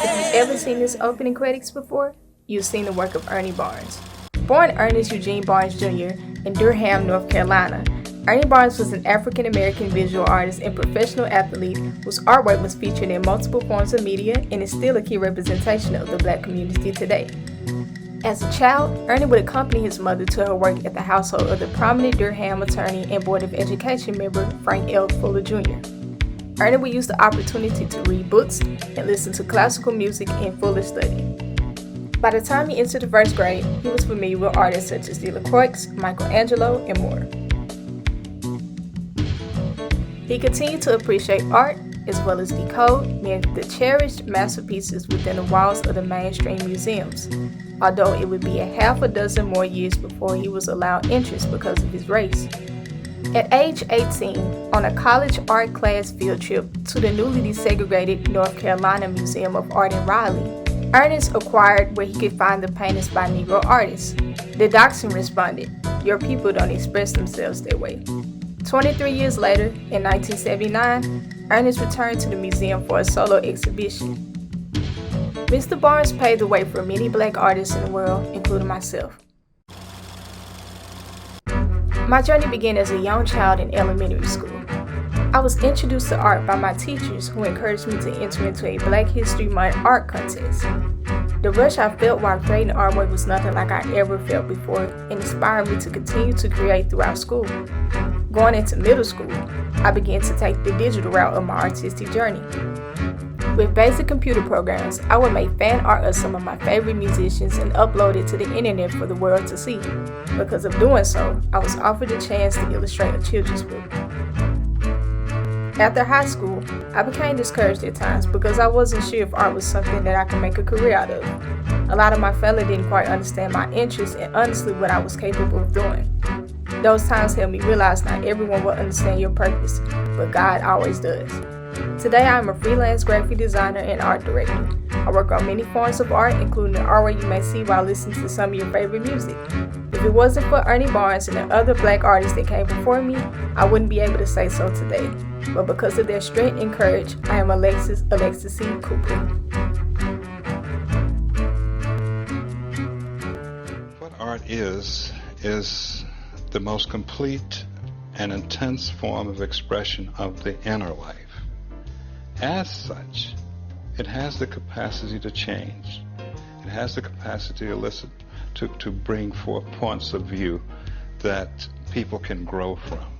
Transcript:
If you've ever seen this opening credits before, you've seen the work of Ernie Barnes. Born Ernest Eugene Barnes Jr. in Durham, North Carolina, Ernie Barnes was an African-American visual artist and professional athlete whose artwork was featured in multiple forms of media and is still a key representation of the Black community today. As a child, Ernie would accompany his mother to her work at the household of the prominent Durham attorney and Board of Education member Frank L. Fuller Jr. Ernie would use the opportunity to read books and listen to classical music in Fuller study. By the time he entered the first grade, he was familiar with artists such as Delacroix, Michelangelo, and more. He continued to appreciate art as well as decode many of the cherished masterpieces within the walls of the mainstream museums, although it would be a half a dozen more years before he was allowed entrance because of his race. At age 18, on a college art class field trip to the newly desegregated North Carolina Museum of Art in Raleigh, Ernest acquired where he could find the paintings by Negro artists. The dachshund responded, "Your people don't express themselves that way." 23 years later, in 1979, Ernest returned to the museum for a solo exhibition. Mr. Barnes paved the way for many Black artists in the world, including myself. My journey began as a young child in elementary school. I was introduced to art by my teachers who encouraged me to enter into a Black History Month art contest. The rush I felt while creating artwork was nothing like I ever felt before and inspired me to continue to create throughout school. Going into middle school, I began to take the digital route of my artistic journey. With basic computer programs, I would make fan art of some of my favorite musicians and upload it to the internet for the world to see. Because of doing so, I was offered the chance to illustrate a children's book. After high school, I became discouraged at times because I wasn't sure if art was something that I could make a career out of. A lot of my family didn't quite understand my interests and honestly what I was capable of doing. Those times helped me realize not everyone will understand your purpose, but God always does. Today I am a freelance graphic designer and art director. I work on many forms of art, including the artwork you may see while listening to some of your favorite music. If it wasn't for Ernie Barnes and the other Black artists that came before me, I wouldn't be able to say so today. But because of their strength and courage, I am Alexis C. Cooper. What art is the most complete and intense form of expression of the inner life. As such, it has the capacity to change. It has the capacity to listen, to bring forth points of view that people can grow from.